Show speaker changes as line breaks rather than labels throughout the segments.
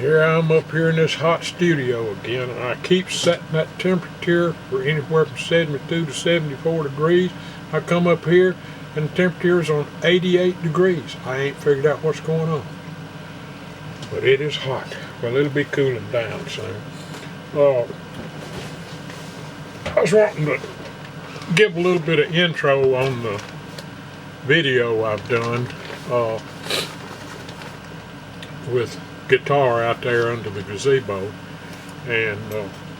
Here I am up here in this hot studio again, and I keep setting that temperature for anywhere from 72 to 74 degrees. I come up here and the temperature is on 88 degrees. I ain't figured out what's going on. But it is hot. Well, it'll be cooling down soon. I was wanting to give a little bit of intro on the video I've done with guitar out there under the gazebo, and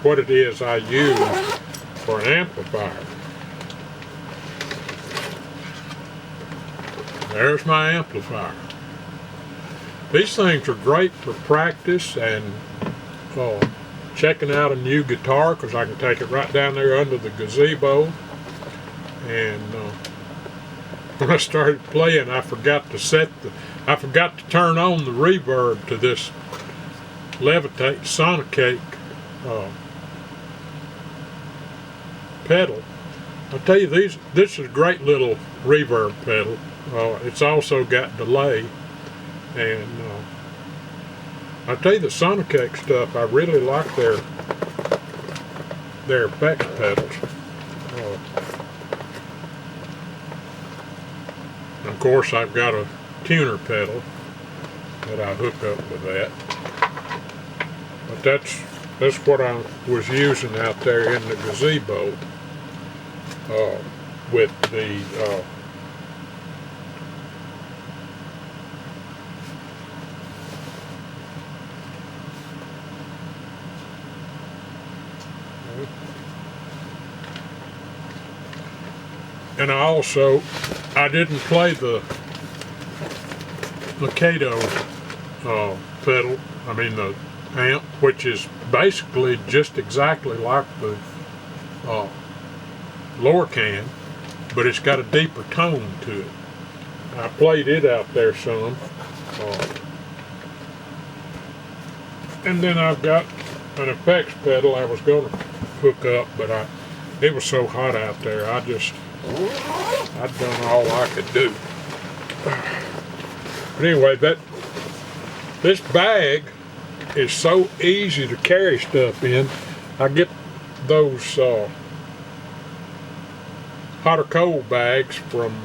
what it is I use for an amplifier. There's my amplifier. These things are great for practice and checking out a new guitar, because I can take it right down there under the gazebo. And when I started playing, I forgot to turn on the reverb to this Levitate Sonicake pedal. I'll tell you, this is a great little reverb pedal. It's also got delay, and I'll tell you, the Sonicake stuff, I really like their effects pedals. Of course, I've got a tuner pedal that I hook up with that. But that's what I was using out there in the gazebo with the and I didn't play the Mikado pedal, the amp, which is basically just exactly like the lower can, but it's got a deeper tone to it. I played it out there some. And then I've got an effects pedal I was going to hook up, but it was so hot out there, I'd done all I could do. But anyway, this bag is so easy to carry stuff in. I get those hot or cold bags from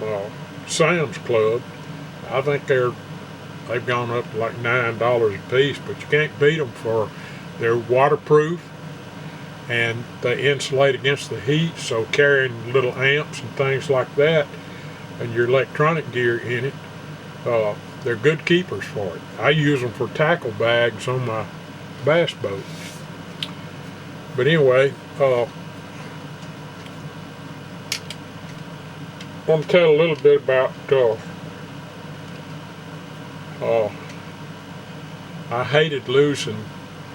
Sam's Club. I think they've gone up to like $9 a piece, but you can't beat them for they're waterproof and they insulate against the heat, so carrying little amps and things like that and your electronic gear in it, they're good keepers for it. I use them for tackle bags on my bass boats. But anyway, I want to tell a little bit about I hated losing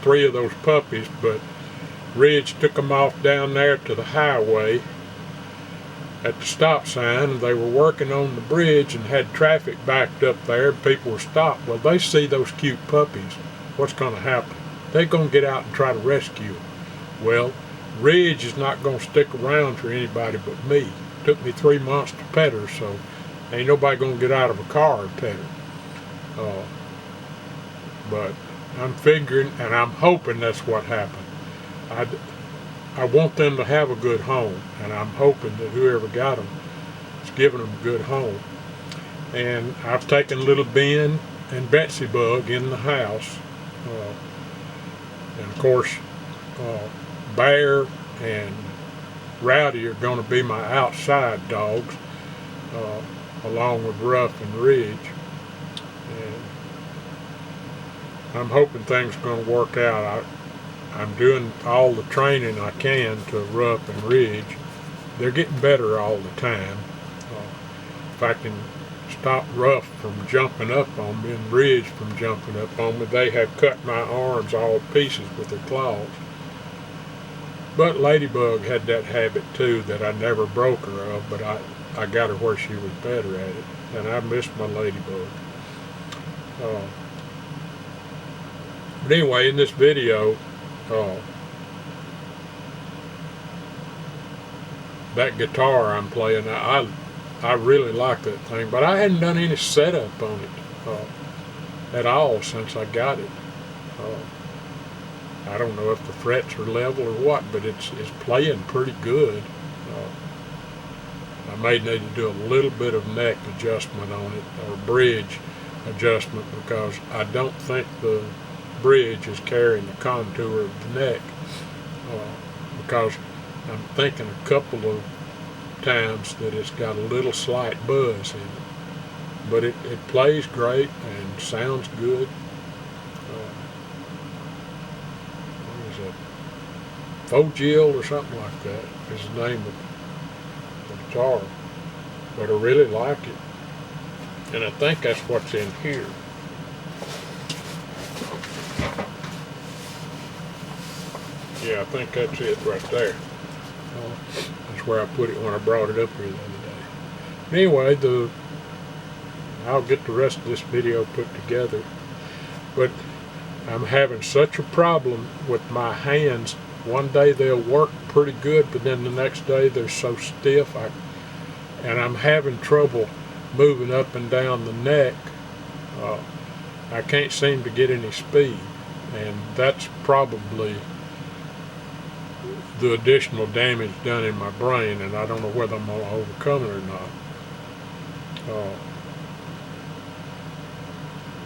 3 of those puppies, but Ridge took them off down there to the highway at the stop sign, and they were working on the bridge and had traffic backed up there, and people were stopped. Well, they see those cute puppies. What's going to happen? They're going to get out and try to rescue them. Well, Ridge is not going to stick around for anybody but me. It took me 3 months to pet her, so ain't nobody going to get out of a car and pet her. But I'm figuring, and I'm hoping that's what happened. I want them to have a good home, and I'm hoping that whoever got them is giving them a good home. And I've taken little Ben and Betsy Bug in the house, and of course Bear and Rowdy are going to be my outside dogs, along with Ruff and Ridge. And I'm hoping things are going to work out. I'm doing all the training I can to Ruff and Ridge. They're getting better all the time. If I can stop Ruff from jumping up on me and Ridge from jumping up on me, they have cut my arms all to pieces with their claws. But Ladybug had that habit too that I never broke her of, but I got her where she was better at it, and I miss my Ladybug. But anyway, in this video, that guitar I'm playing, I really like that thing, but I hadn't done any setup on it at all since I got it. I don't know if the frets are level or what, but it's playing pretty good. I may need to do a little bit of neck adjustment on it, or bridge adjustment, because I don't think the bridge is carrying the contour of the neck, because I'm thinking a couple of times that it's got a little slight buzz in it, but it plays great and sounds good. What is it? Fogil or something like that is the name of the guitar, but I really like it, and I think that's what's in here. Yeah, I think that's it right there. That's where I put it when I brought it up here the other day. But anyway, I'll get the rest of this video put together. But I'm having such a problem with my hands. One day they'll work pretty good, but then the next day they're so stiff. And I'm having trouble moving up and down the neck. I can't seem to get any speed, and that's probably the additional damage done in my brain, and I don't know whether I'm going to overcome it or not.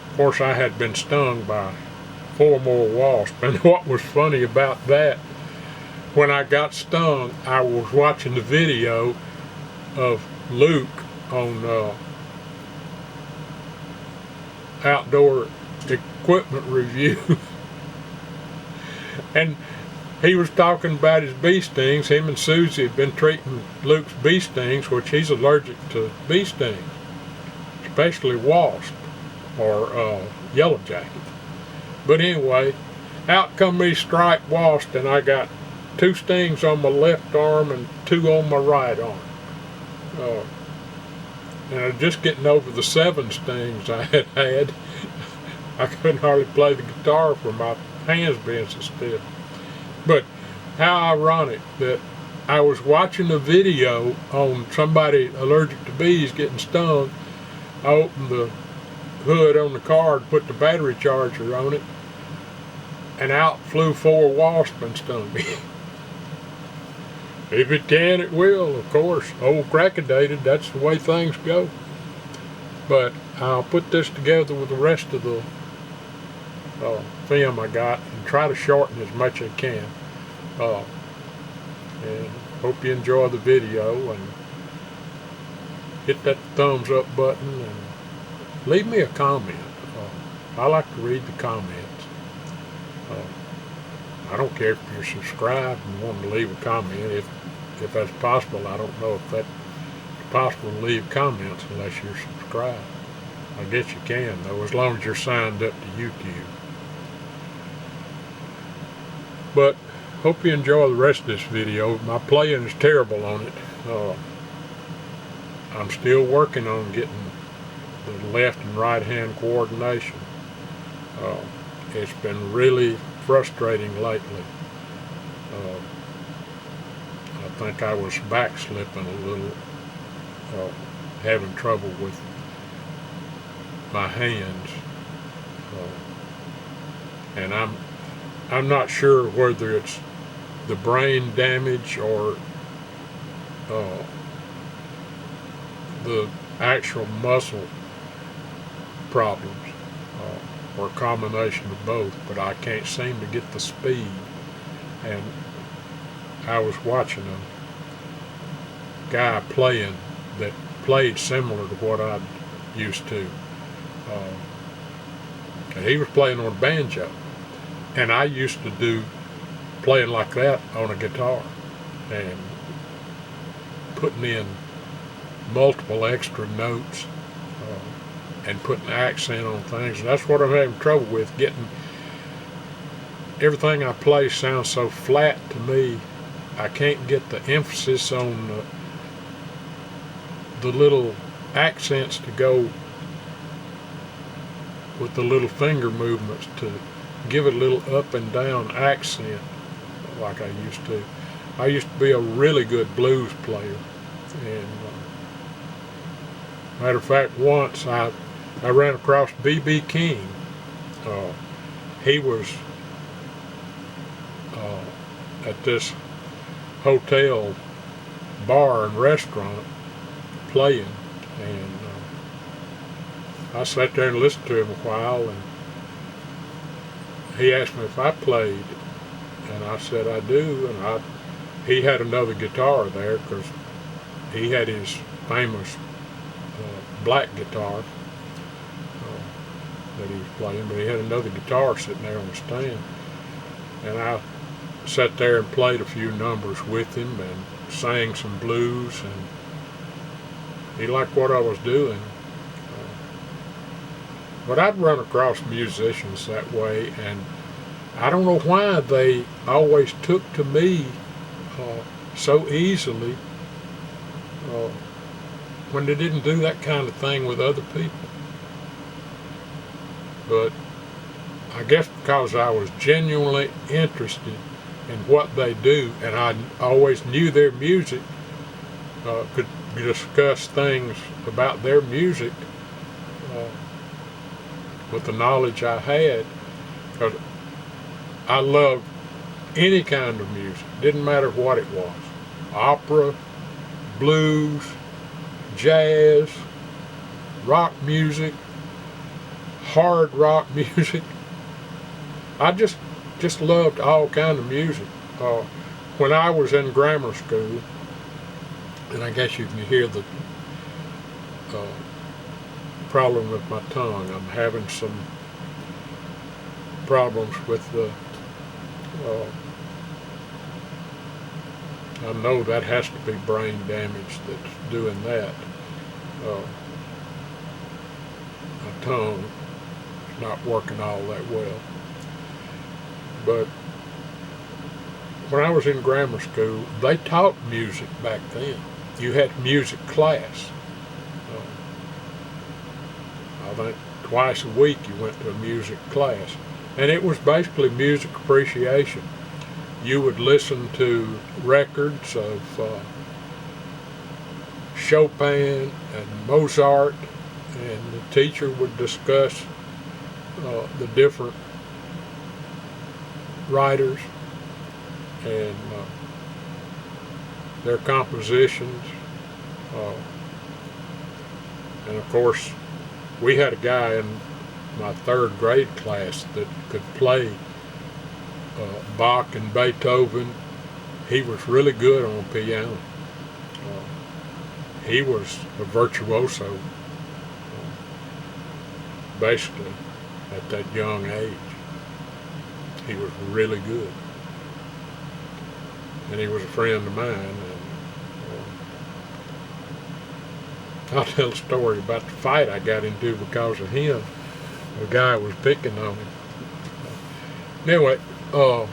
Of course, I had been stung by 4 more wasps, and what was funny about that, when I got stung, I was watching the video of Luke on Outdoor Equipment Review, and he was talking about his bee stings. Him and Susie had been treating Luke's bee stings, which he's allergic to bee stings, especially wasp or yellow jacket. But anyway, out come these striped wasps, and I got 2 stings on my left arm and 2 on my right arm. And I'm just getting over the 7 stings I had had. I couldn't hardly play the guitar for my hands being so stiff. But how ironic that I was watching a video on somebody allergic to bees getting stung. I opened the hood on the car and put the battery charger on it, and out flew 4 wasps and stung me. If it can, it will, of course. Old&crackadated, that's the way things go. But I'll put this together with the rest of the film I got and try to shorten as much as I can. And hope you enjoy the video, and hit that thumbs up button and leave me a comment. I like to read the comments. I don't care if you're subscribed and want to leave a comment. If that's possible, I don't know if that's possible to leave comments unless you're subscribed. I guess you can, though, as long as you're signed up to YouTube. But hope you enjoy the rest of this video. My playing is terrible on it. I'm still working on getting the left and right hand coordination. It's been really frustrating lately. I think I was backslipping a little, having trouble with my hands, and I'm not sure whether it's the brain damage or the actual muscle problems, or a combination of both, but I can't seem to get the speed. And I was watching a guy playing that played similar to what I used to, and he was playing on a banjo, and I used to do playing like that on a guitar and putting in multiple extra notes and putting accent on things. And that's what I'm having trouble with, getting everything I play sounds so flat to me. I can't get the emphasis on the little accents to go with the little finger movements to give it a little up and down accent like I used to. I used to be a really good blues player, and matter of fact, once I ran across B.B. King he was at this hotel bar and restaurant playing, and I sat there and listened to him a while, and he asked me if I played, and I said I do, and he had another guitar there because he had his famous black guitar that he was playing, but he had another guitar sitting there on the stand, and I sat there and played a few numbers with him and sang some blues, and he liked what I was doing. But I'd run across musicians that way, and I don't know why they always took to me so easily when they didn't do that kind of thing with other people. But I guess because I was genuinely interested in what they do, and I always knew their music, could discuss things about their music with the knowledge I had, because I loved any kind of music, didn't matter what it was, opera, blues, jazz, rock music, hard rock music. I just loved all kind of music. When I was in grammar school, and I guess you can hear the problem with my tongue. I'm having some problems with the, I know that has to be brain damage that's doing that. My tongue is not working all that well. But when I was in grammar school, they taught music back then. You had music class. I think twice a week you went to a music class. And it was basically music appreciation. You would listen to records of Chopin and Mozart, and the teacher would discuss the different writers and their compositions. And of course, we had a guy in my third grade class that could play Bach and Beethoven. He was really good on piano. He was a virtuoso, basically, at that young age. He was really good. And he was a friend of mine. And, I'll tell a story about the fight I got into because of him. The guy was picking on him. Anyway, I'll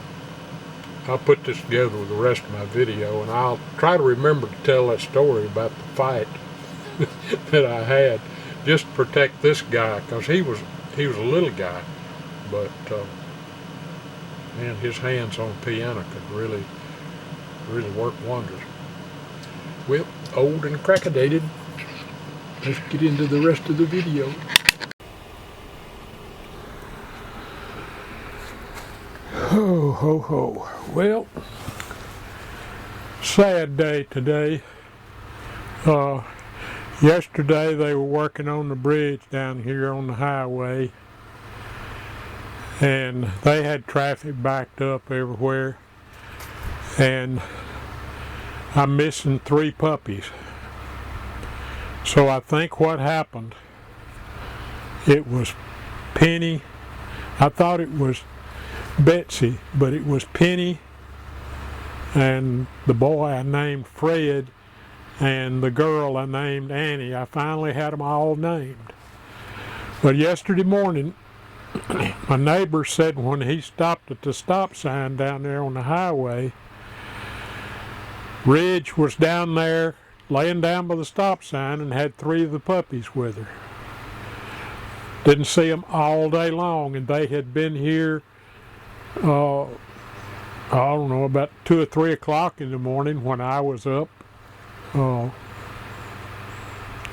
put this together with the rest of my video, and I'll try to remember to tell that story about the fight that I had, just to protect this guy, because he was a little guy, but man, his hands on piano could really work wonders. Well, old and crackadated. Let's get into the rest of the video. Ho, ho, ho. Well, sad day today. Yesterday they were working on the bridge down here on the highway, and they had traffic backed up everywhere, and I'm missing 3 puppies. So I think what happened, it was Penny. I thought it was Betsy, but it was Penny and the boy I named Fred and the girl I named Annie. I finally had them all named. But yesterday morning, my neighbor said when he stopped at the stop sign down there on the highway, Ridge was down there laying down by the stop sign and had 3 of the puppies with her. Didn't see them all day long, and they had been here, I don't know, about 2 or 3 o'clock in the morning when I was up.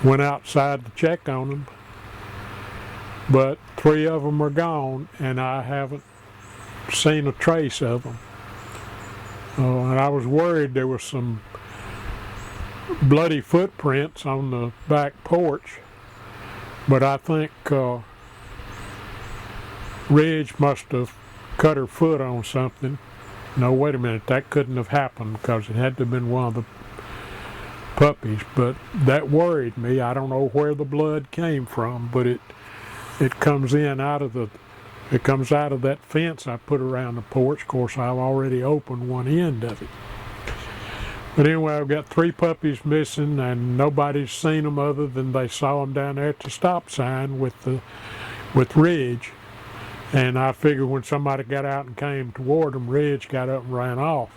Went outside to check on them. but 3 of them are gone, and I haven't seen a trace of them. And I was worried there was some bloody footprints on the back porch, but I think Ridge must have cut her foot on something. No, wait a minute, that couldn't have happened because it had to have been one of the puppies, but that worried me. I don't know where the blood came from, but it comes out of that fence I put around the porch. Of course, I've already opened one end of it. But anyway, I've got 3 puppies missing, and nobody's seen them other than they saw them down there at the stop sign with Ridge. And I figured when somebody got out and came toward them, Ridge got up and ran off.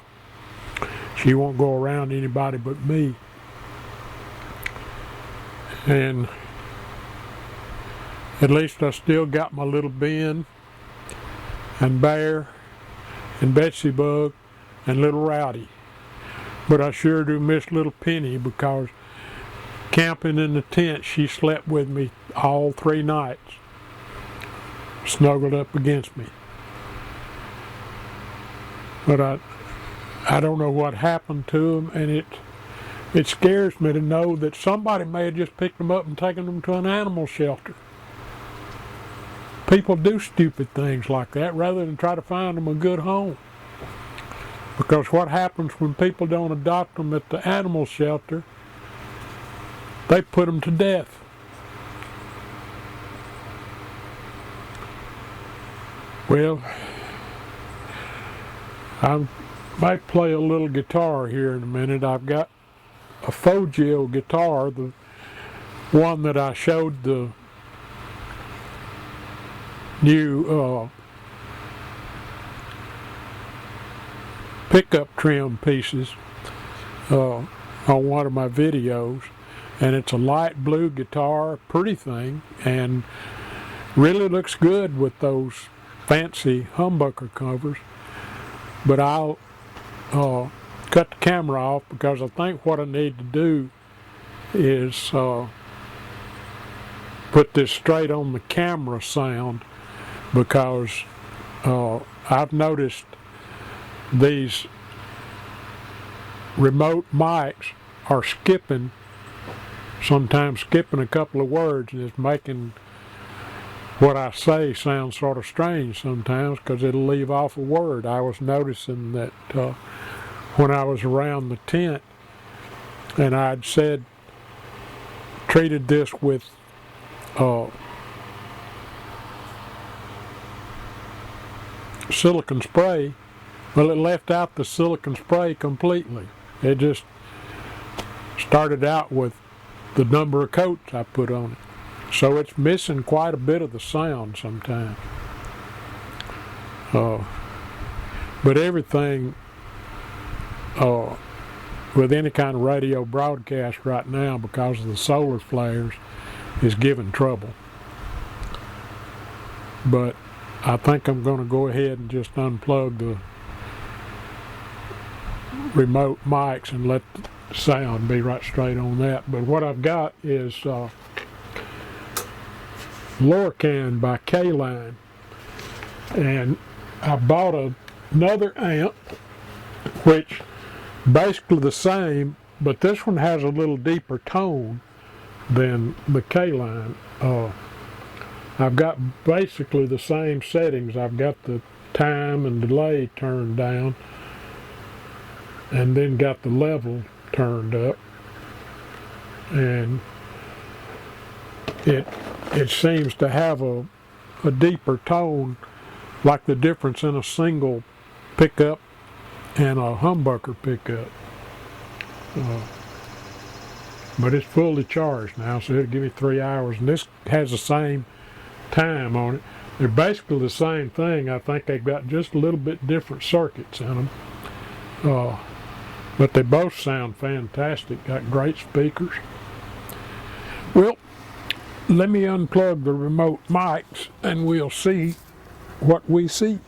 She won't go around anybody but me. And at least I still got my little Ben and Bear and Betsy Bug and little Rowdy. But I sure do miss little Penny, because camping in the tent, she slept with me all 3 nights, snuggled up against me. But I don't know what happened to them, and it scares me to know that somebody may have just picked them up and taken them to an animal shelter. People do stupid things like that rather than try to find them a good home. Because what happens when people don't adopt them at the animal shelter, they put them to death. Well, I might play a little guitar here in a minute. I've got a fogil guitar, the one that I showed the new pickup trim pieces on one of my videos, and it's a light blue guitar, pretty thing, and really looks good with those fancy humbucker covers. But I'll cut the camera off, because I think what I need to do is put this straight on the camera sound, because I've noticed these remote mics are sometimes skipping a couple of words, and it's making what I say sound sort of strange sometimes, because it'll leave off a word. I was noticing that when I was around the tent, and I'd treated this with silicone spray. Well, it left out the silicone spray completely. It just started out with the number of coats I put on it. So it's missing quite a bit of the sound sometimes. But everything with any kind of radio broadcast right now, because of the solar flares, is giving trouble. But I think I'm going to go ahead and just unplug the remote mics and let the sound be right straight on that. But what I've got is Lorcan by K-Line, and I bought another amp, which basically the same, but this one has a little deeper tone than the K-Line. I've got basically the same settings. I've got the time and delay turned down, and then got the level turned up, and it seems to have a deeper tone, like the difference in a single pickup and a humbucker pickup. But it's fully charged now, so it'll give me 3 hours, and this has the same time on it. They're basically the same thing. I think they've got just a little bit different circuits in them. But they both sound fantastic, got great speakers. Well, let me unplug the remote mics and we'll see what we see.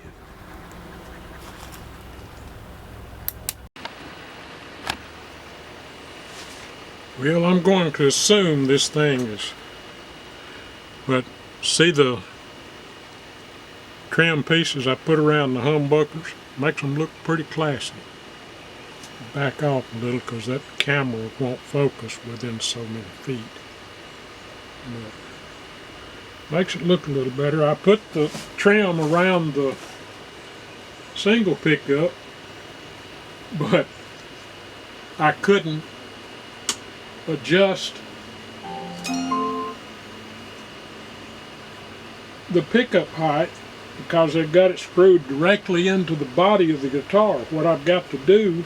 Well, I'm going to assume this thing is, but See the trim pieces I put around the humbuckers? Makes them look pretty classy. Back off a little because that camera won't focus within so many feet. But makes it look a little better. I put the trim around the single pickup, but I couldn't adjust the pickup height because they've got it screwed directly into the body of the guitar. What I've got to do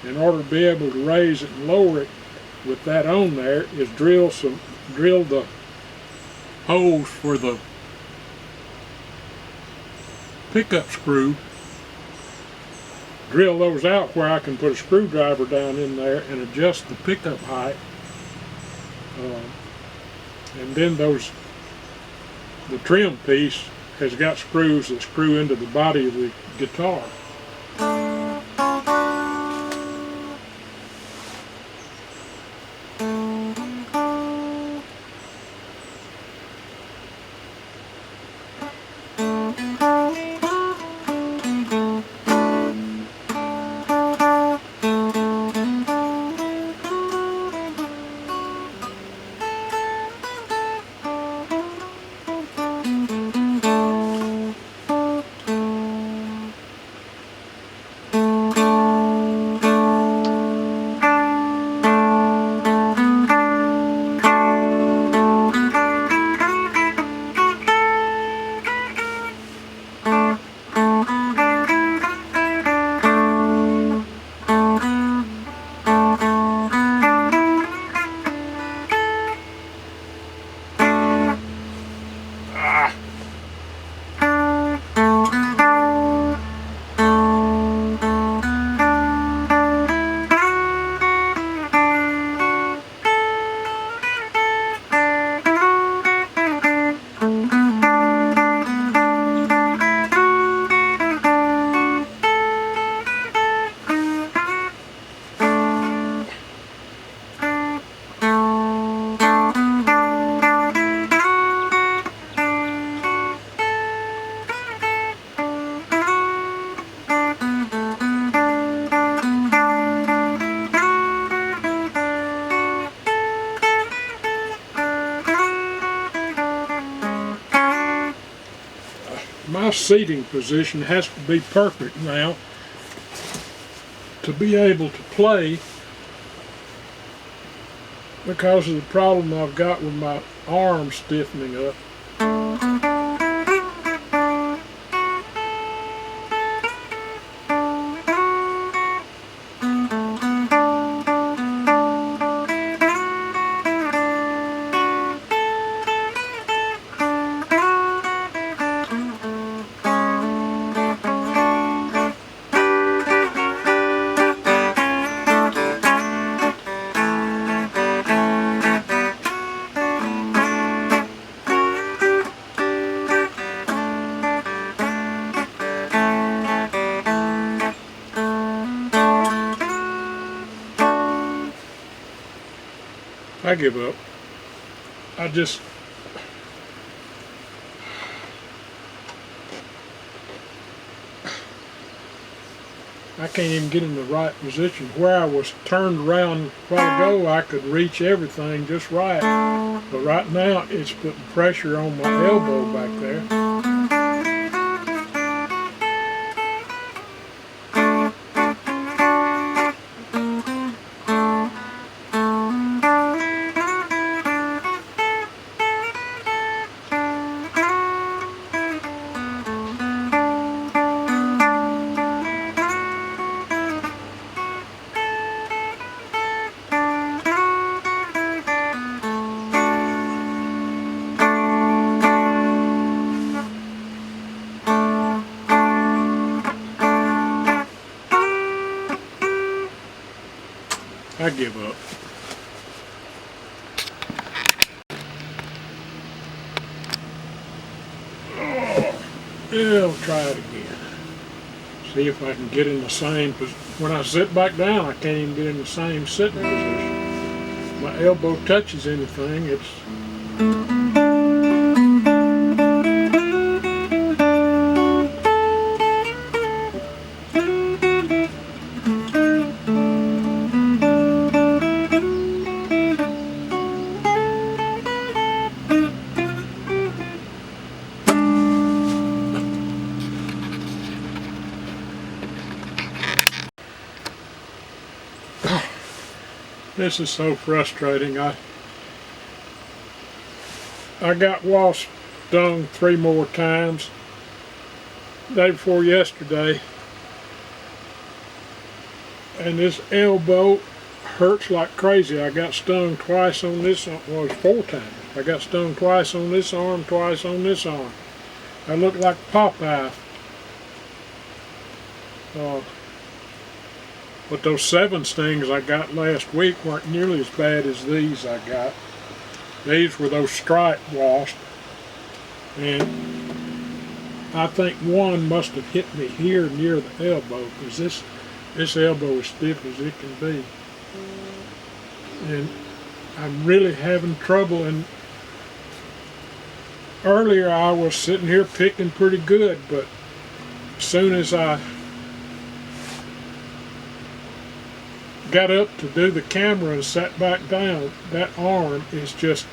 in order to be able to raise it and lower it with that on there is drill the holes for the pickup screw, drill those out where I can put a screwdriver down in there and adjust the pickup height, and then the trim piece has got screws that screw into the body of the guitar. My seating position has to be perfect now to be able to play because of the problem I've got with my arm stiffening up. I give up. I can't even get in the right position. Where I was turned around a while ago, I could reach everything just right. But right now, it's putting pressure on my elbow back there. I give up. Yeah, I'll try it again. See if I can get in the same position. When I sit back down, I can't even get in the same sitting position. My elbow touches anything, it's This is so frustrating. I got wasp stung 3 more times. Day before yesterday. And this elbow hurts like crazy. I got stung twice on this, well, it's 4 times. I got stung twice on this arm, twice on this arm. I look like Popeye. But those 7 stings I got last week weren't nearly as bad as these I got. These were those striped wasps. And I think one must have hit me here near the elbow, because this elbow is stiff as it can be. And I'm really having trouble. And earlier I was sitting here picking pretty good, but as soon as I got up to do the camera and sat back down, that arm is just,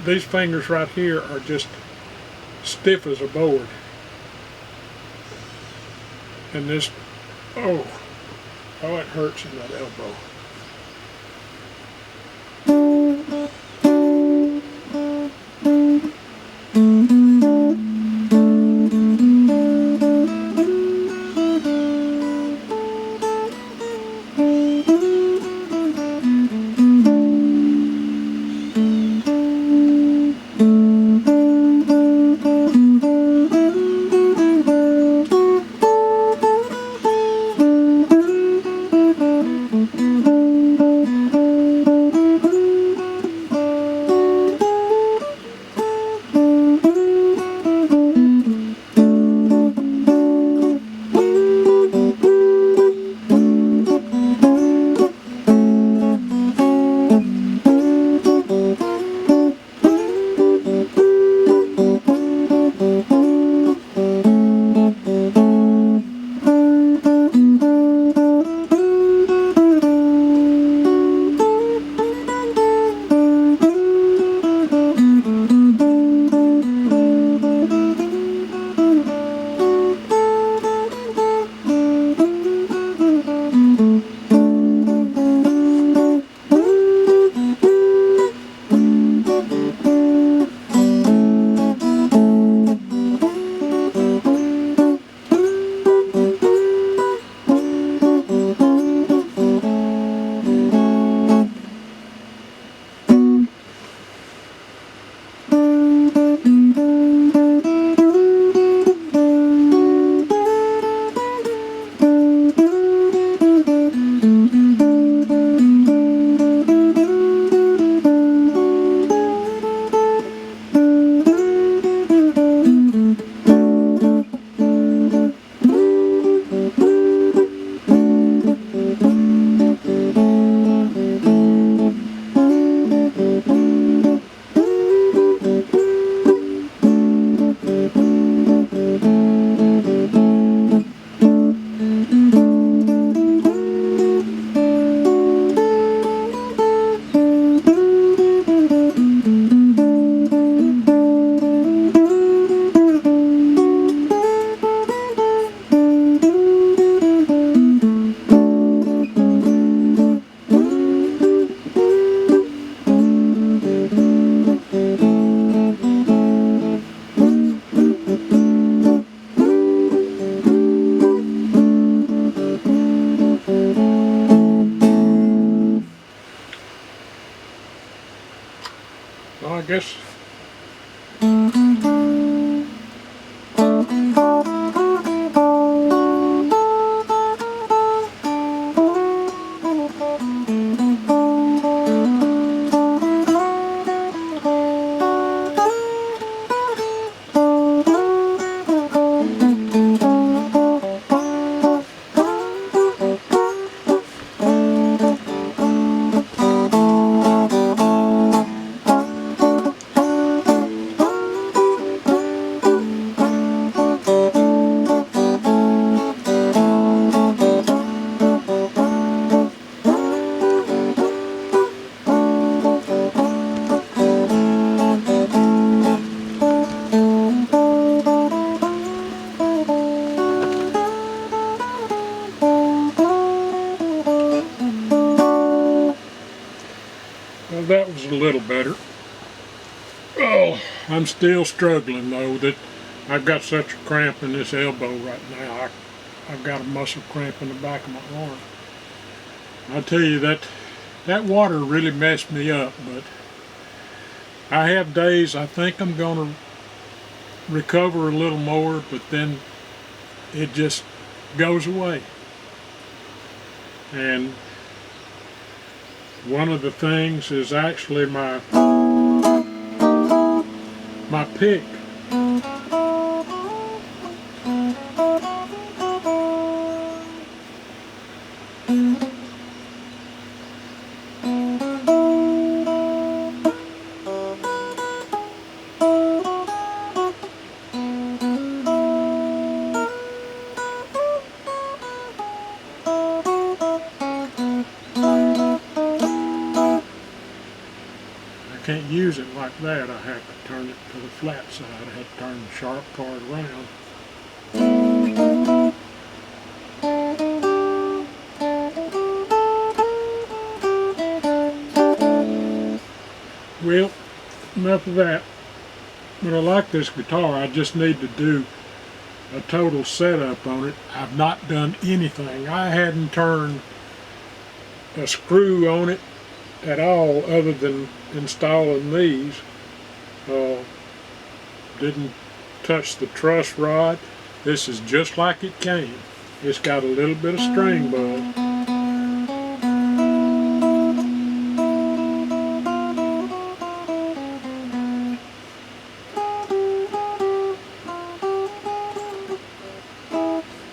these fingers right here are just stiff as a board. And this, oh, it hurts in that elbow. Well, I guess a little better. Oh, I'm still struggling though. That I've got such a cramp in this elbow right now. I've got a muscle cramp in the back of my arm. I tell you that water really messed me up, but I have days I think I'm going to recover a little more, but then it just goes away. And one of the things is actually my pick. I can't use it like that. I have to turn it to the flat side. I have to turn the sharp part around. Well, enough of that. But I like this guitar. I just need to do a total setup on it. I've not done anything. I hadn't turned a screw on it at all other than installing these. Didn't touch the truss rod. This is just like it came. It's got a little bit of string bud.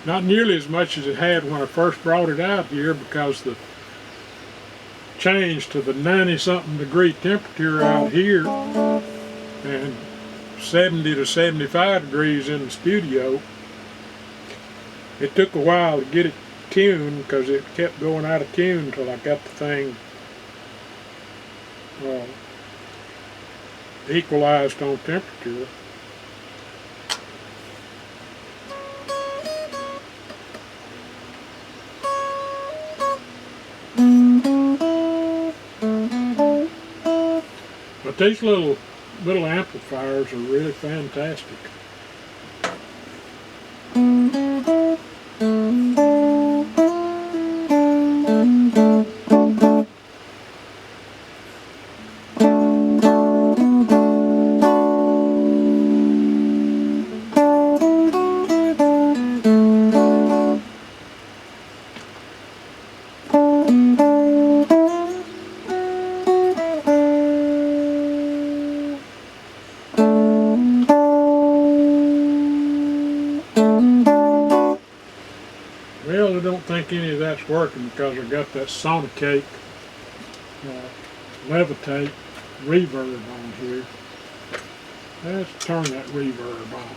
Not nearly as much as it had when I first brought it out here, because the change to the 90-something degree temperature out here and 70 to 75 degrees in the studio. It took a while to get it tuned because it kept going out of tune until I got the thing equalized on temperature. But these little amplifiers are really fantastic. Well, I don't think any of that's working because I got that Sonicake Levitate reverb on here. Let's turn that reverb on.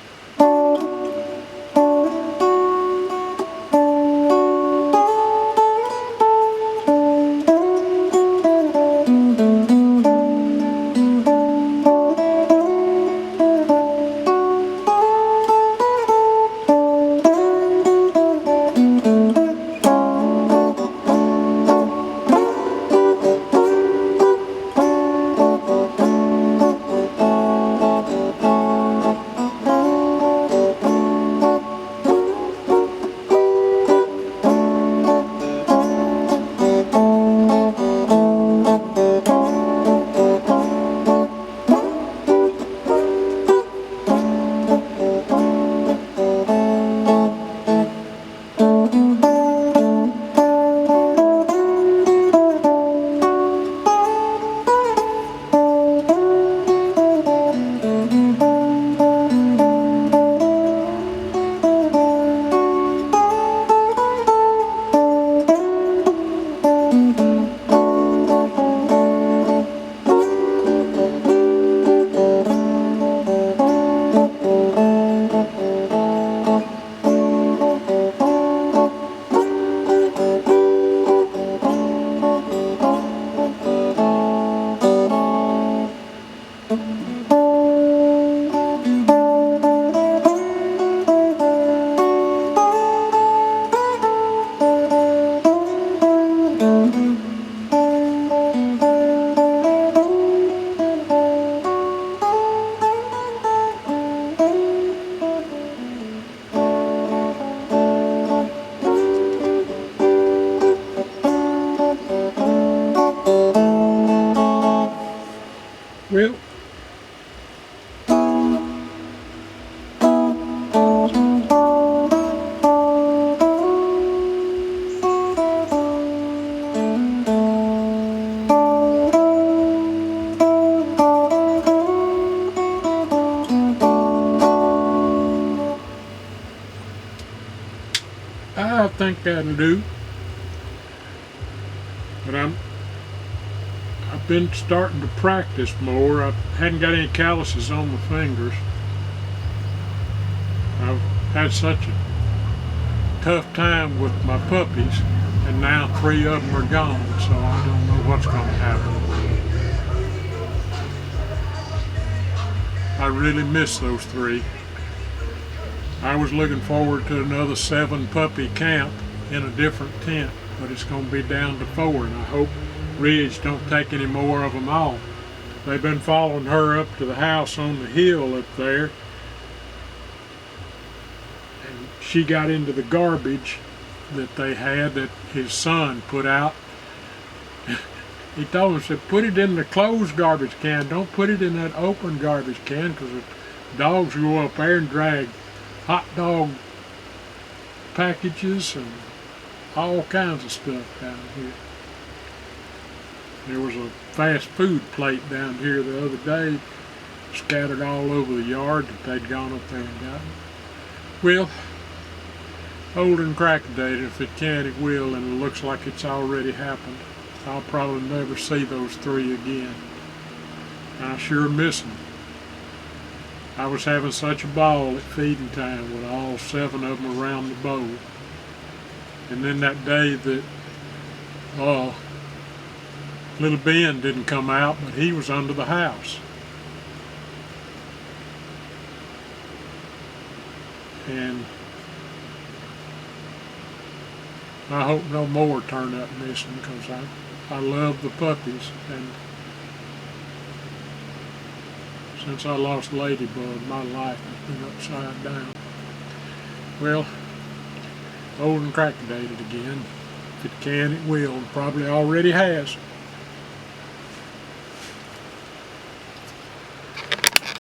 I think that'll do. But I've been starting to practice more. I hadn't got any calluses on my fingers. I've had such a tough time with my puppies, and now 3 of them are gone, so I don't know what's going to happen. I really miss those 3. I was looking forward to another 7 puppy camp in a different tent, but it's going to be down to 4, and I hope Ridge don't take any more of them off. They've been following her up to the house on the hill up there, and she got into the garbage that they had that his son put out. He told him, said, put it in the closed garbage can, don't put it in that open garbage can, because the dogs go up there and drag hot dog packages and all kinds of stuff down here. There was a fast food plate down here the other day, scattered all over the yard that they'd gone up there and gotten. Well, old and crackadated, if it can, it will, and it looks like it's already happened. I'll probably never see those 3 again. I sure miss them. I was having such a ball at feeding time with all 7 of them around the bowl. And then that day that little Ben didn't come out, but he was under the house. And I hope no more turn up missing, because I love the puppies, and since I lost Ladybug, my life has been upside down. Well, old and crackadated again. If it can, it will, and probably already has.